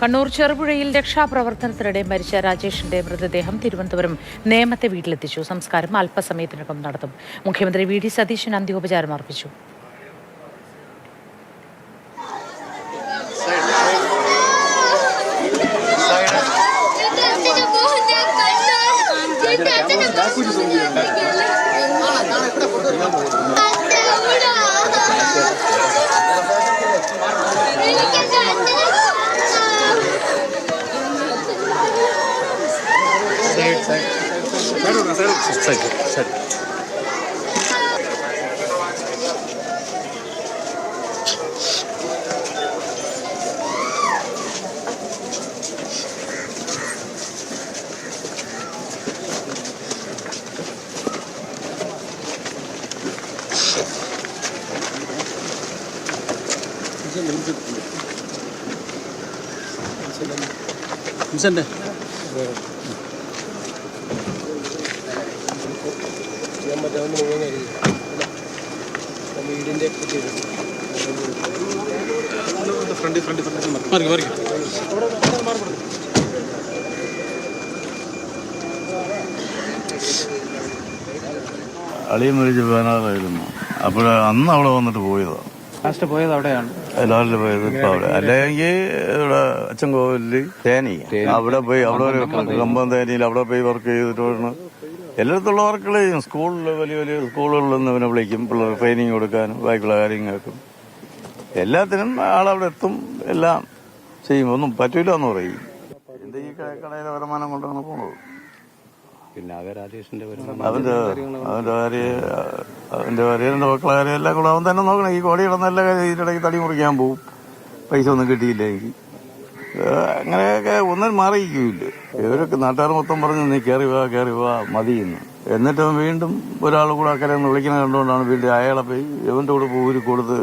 കണ്ണൂർ ചെറുപുഴയിൽ രക്ഷാപ്രവർത്തനത്തിനിടെ മരിച്ച രാജേഷിന്റെ മൃതദേഹം തിരുവനന്തപുരം നേമത്തെ വീട്ടിലെത്തിച്ചു. സംസ്കാരം അല്പസമയത്തിനകം നടത്തും. മുഖ്യമന്ത്രി വി ഡി സതീശൻ അന്ത്യോപചാരം അർപ്പിച്ചു. അളിയൻ മരിച്ച് 16 അപ്പോൾ അന്ന് അവിടെ വന്നിട്ട് പോയതാണ്. ലാസ്റ്റ് പോയത് അവിടെയാണ്. ലാസ്റ്റ് പോയത് ഇപ്പൊ അവിടെ. അല്ലെങ്കിൽ ഇവിടെ അച്ചൻകോവില് തേനി അവിടെ പോയി, അവിടെ ഒരു കമ്പം തേനിയിൽ അവിടെ പോയി വർക്ക് ചെയ്തിട്ടാണ്. എല്ലായിടത്തുള്ള വർക്കുകൾ ചെയ്യും. സ്കൂളിൽ വലിയ വലിയ സ്കൂളുകളിൽ നിന്ന് ഇവനെ വിളിക്കും, പിള്ളേർ ട്രെയിനിങ് കൊടുക്കാനും ബാക്കിയുള്ള കാര്യങ്ങൾക്കും എല്ലാത്തിനും ആളവിടെ എത്തും. എല്ലാം ചെയ്യും. ഒന്നും പറ്റൂല എന്ന് പറയും. എന്റെ ഈ കടയിലെ വരുമാനം കൊണ്ടാണ് പോണത്. പിന്നെ രാജേഷിന്റെ അവന്റെ ഭാര്യ എന്റെ മക്കളെ കാര്യം എല്ലാം കൂടെ അവൻ തന്നെ നോക്കണം. ഈ കോടി കിടന്നല്ല ഇതിനിടയ്ക്ക് തടി മുറിക്കാൻ പോവും. പൈസ ഒന്നും കിട്ടിയില്ലെങ്കിൽ അങ്ങനെയൊക്കെ ഒന്നും മാറിയിക്കില്ല. ഇവരൊക്കെ നാട്ടുകാർ മൊത്തം പറഞ്ഞു നീ കയറി വാ മതിയെന്ന്. എന്നിട്ട് വീണ്ടും ഒരാൾ കൂടെ അക്കരെ ഒന്ന് വിളിക്കുന്ന കണ്ടുകൊണ്ടാണ് വീണ്ടും അയാളെ പോയി ഇവന്റെ കൂടെ ഊരി കൊടുത്ത്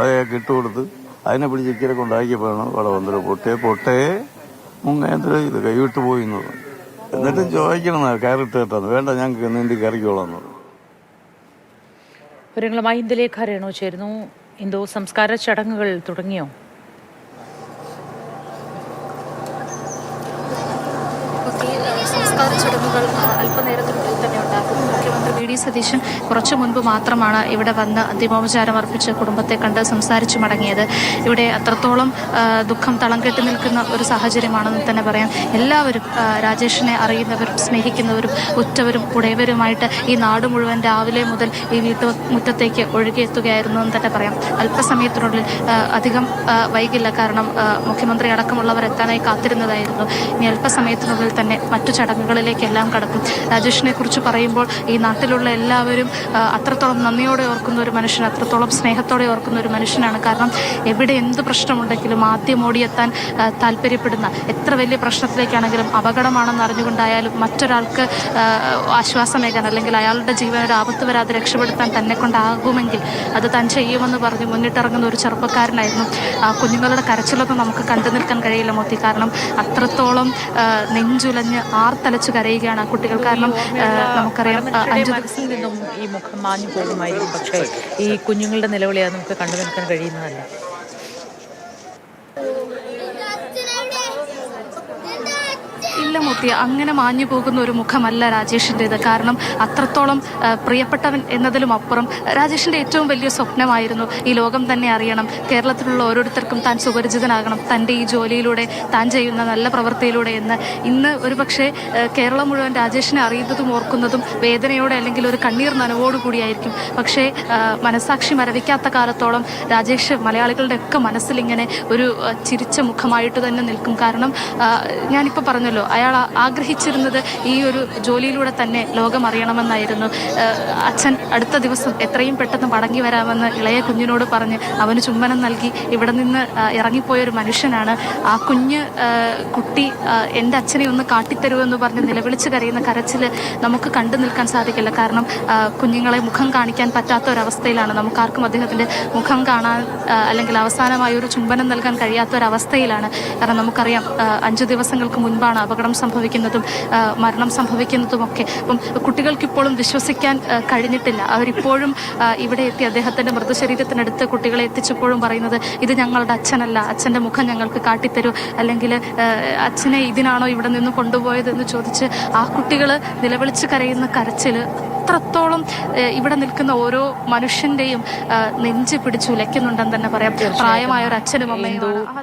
അയാൾക്ക് ഇട്ടുകൊടുത്ത് അതിനെ പിടിച്ച് ഇക്കരെ കൊണ്ടാക്കിയപ്പോഴാണ് അവിടെ വന്നിട്ട് പൊട്ടേ മുങ്ങേന്ദ്ര ഇത് കൈവിട്ട് പോയിന്നത്. എന്നിട്ടും ചോദിക്കണം കയറിട്ട് കേട്ടത് വേണ്ട ഞങ്ങൾക്ക് നീന്തി കയറിക്കോളാന്നത്. വിവരങ്ങളുമായി ഇന്ദുലേഖ രേണു ചേരുന്നു. ഇന്ദു, സംസ്കാര ചടങ്ങുകൾ തുടങ്ങിയോ? സംസ്കാര ചടങ്ങുകൾ അല്പനേരത്തിനുള്ളിൽ തന്നെ ഉണ്ടാകും. മുഖ്യമന്ത്രി വി ഡി സതീശൻ കുറച്ചു മുൻപ് മാത്രമാണ് ഇവിടെ വന്ന് അന്തിമോപചാരം അർപ്പിച്ച് കുടുംബത്തെ കണ്ട് സംസാരിച്ചു മടങ്ങിയത്. ഇവിടെ അത്രത്തോളം ദുഃഖം തളം കെട്ടി നിൽക്കുന്ന ഒരു സാഹചര്യമാണെന്ന് തന്നെ പറയാം. എല്ലാവരും രാജേഷിനെ അറിയുന്നവരും സ്നേഹിക്കുന്നവരും ഉറ്റവരും ഉടയവരുമായിട്ട് ഈ നാട് മുഴുവൻ രാവിലെ മുതൽ ഈ വീട്ടുമുറ്റത്തേക്ക് ഒഴുകിയെത്തുകയായിരുന്നു എന്ന് തന്നെ പറയാം. അല്പസമയത്തിനുള്ളിൽ അധികം വൈകില്ല, കാരണം മുഖ്യമന്ത്രി അടക്കമുള്ളവർ എത്താനായി കാത്തിരുന്നതായിരുന്നു. ഇനി അല്പസമയത്തിനുള്ളിൽ തന്നെ മറ്റു ചടങ്ങുകളിലേക്കെല്ലാം കടക്കും. രാജേഷിനെ കുറിച്ച് പറയുമ്പോൾ ഈ നാട്ടിലുള്ള എല്ലാവരും അത്രത്തോളം നന്ദിയോടെ ഓർക്കുന്ന ഒരു മനുഷ്യൻ, അത്രത്തോളം സ്നേഹത്തോടെ ഓർക്കുന്ന ഒരു മനുഷ്യനാണ്. കാരണം എവിടെ എന്ത് പ്രശ്നമുണ്ടെങ്കിലും ആദ്യം ഓടിയെത്താൻ താല്പര്യപ്പെടുന്ന, എത്ര വലിയ പ്രശ്നത്തിലേക്കാണെങ്കിലും അപകടമാണെന്ന് അറിഞ്ഞുകൊണ്ടായാലും മറ്റൊരാൾക്ക് ആശ്വാസമേകാൻ അല്ലെങ്കിൽ അയാളുടെ ജീവനൊരു ആപത്ത് വരാതെ രക്ഷപ്പെടുത്താൻ തന്നെ കൊണ്ടാകുമെങ്കിൽ അത് താൻ ചെയ്യുമെന്ന് പറഞ്ഞ് മുന്നിട്ടിറങ്ങുന്ന ഒരു ചെറുപ്പക്കാരനായിരുന്നു. കുഞ്ഞുങ്ങളുടെ കരച്ചിലൊന്നും നമുക്ക് കണ്ടു നിൽക്കാൻ കഴിയില്ല മോത്തി. കാരണം അത്രത്തോളം നെഞ്ചുലഞ്ഞ് ആർത്തലച്ച് കരയുകയാണ് ആ കുട്ടികൾ. കാരണം നമുക്കറിയാം മനസ്സിൽ നിന്നും ഈ മുഖം മാഞ്ഞു പോകുമായിരിക്കും, പക്ഷേ ഈ കുഞ്ഞുങ്ങളുടെ നിലവിളി അത് നമുക്ക് കണ്ടു നിൽക്കാൻ കഴിയുന്നതല്ല. ഇല്ല മൂർത്തി, അങ്ങനെ മാഞ്ഞു പോകുന്ന ഒരു മുഖമല്ല രാജേഷിൻ്റേത്. കാരണം അത്രത്തോളം പ്രിയപ്പെട്ടവൻ എന്നതിലും അപ്പുറം രാജേഷിൻ്റെ ഏറ്റവും വലിയ സ്വപ്നമായിരുന്നു ഈ ലോകം തന്നെ അറിയണം, കേരളത്തിലുള്ള ഓരോരുത്തർക്കും താൻ സുപരിചിതനാകണം തൻ്റെ ഈ ജോലിയിലൂടെ, താൻ ചെയ്യുന്ന നല്ല പ്രവൃത്തിയിലൂടെ എന്ന്. ഇന്ന് ഒരു പക്ഷേ കേരളം മുഴുവൻ രാജേഷിനെ അറിയുന്നതും ഓർക്കുന്നതും വേദനയോടെ അല്ലെങ്കിൽ ഒരു കണ്ണീർ നനവോടുകൂടിയായിരിക്കും. പക്ഷേ മനസാക്ഷി മരവിക്കാത്ത കാലത്തോളം രാജേഷ് മലയാളികളുടെ ഒക്കെ മനസ്സിൽ ഇങ്ങനെ ഒരു ചിരിച്ച മുഖമായിട്ട് തന്നെ നിൽക്കും. കാരണം ഞാനിപ്പോൾ പറഞ്ഞല്ലോ, അയാൾ ആഗ്രഹിച്ചിരുന്നത് ഈ ഒരു ജോലിയിലൂടെ തന്നെ ലോകം അറിയണമെന്നായിരുന്നു. അച്ഛൻ അടുത്ത ദിവസം എത്രയും പെട്ടെന്ന് മടങ്ങി വരാമെന്ന് ഇളയ കുഞ്ഞിനോട് പറഞ്ഞ് അവന് ചുംബനം നൽകി ഇവിടെ നിന്ന് ഇറങ്ങിപ്പോയൊരു മനുഷ്യനാണ്. ആ കുട്ടി എൻ്റെ അച്ഛനെ ഒന്ന് കാട്ടിത്തരുമെന്ന് പറഞ്ഞ് നിലവിളിച്ച് കരയുന്ന കരച്ചിൽ നമുക്ക് കണ്ടു നിൽക്കാൻ സാധിക്കില്ല. കാരണം കുഞ്ഞുങ്ങളെ മുഖം കാണിക്കാൻ പറ്റാത്ത ഒരവസ്ഥയിലാണ്. നമുക്കാർക്കും അദ്ദേഹത്തിൻ്റെ മുഖം കാണാൻ അല്ലെങ്കിൽ അവസാനമായി ഒരു ചുംബനം നൽകാൻ കഴിയാത്ത ഒരവസ്ഥയിലാണ്. കാരണം നമുക്കറിയാം 5 ദിവസങ്ങൾക്ക് മുൻപാണ് അപകടം സംഭവിക്കുന്നതും മരണം സംഭവിക്കുന്നതുമൊക്കെ. അപ്പം കുട്ടികൾക്കിപ്പോഴും വിശ്വസിക്കാൻ കഴിഞ്ഞിട്ടില്ല. അവരിപ്പോഴും ഇവിടെ എത്തി അദ്ദേഹത്തിന്റെ മൃതശരീരത്തിനടുത്ത് കുട്ടികളെ എത്തിച്ചപ്പോഴും പറയുന്നത് ഇത് ഞങ്ങളുടെ അച്ഛനല്ല, അച്ഛന്റെ മുഖം ഞങ്ങൾക്ക് കാട്ടിത്തരൂ, അല്ലെങ്കിൽ അച്ഛനെ ഇതിനാണോ ഇവിടെ നിന്ന് കൊണ്ടുപോയതെന്ന് ചോദിച്ച് ആ കുട്ടികൾ നിലവിളിച്ച് കരയുന്ന കരച്ചില് അത്രത്തോളം ഇവിടെ നിൽക്കുന്ന ഓരോ മനുഷ്യന്റെയും നെഞ്ച് പിടിച്ചുലയ്ക്കുന്നുണ്ടെന്ന് തന്നെ പറയാം. പ്രായമായ ഒരു അച്ഛനും അമ്മയും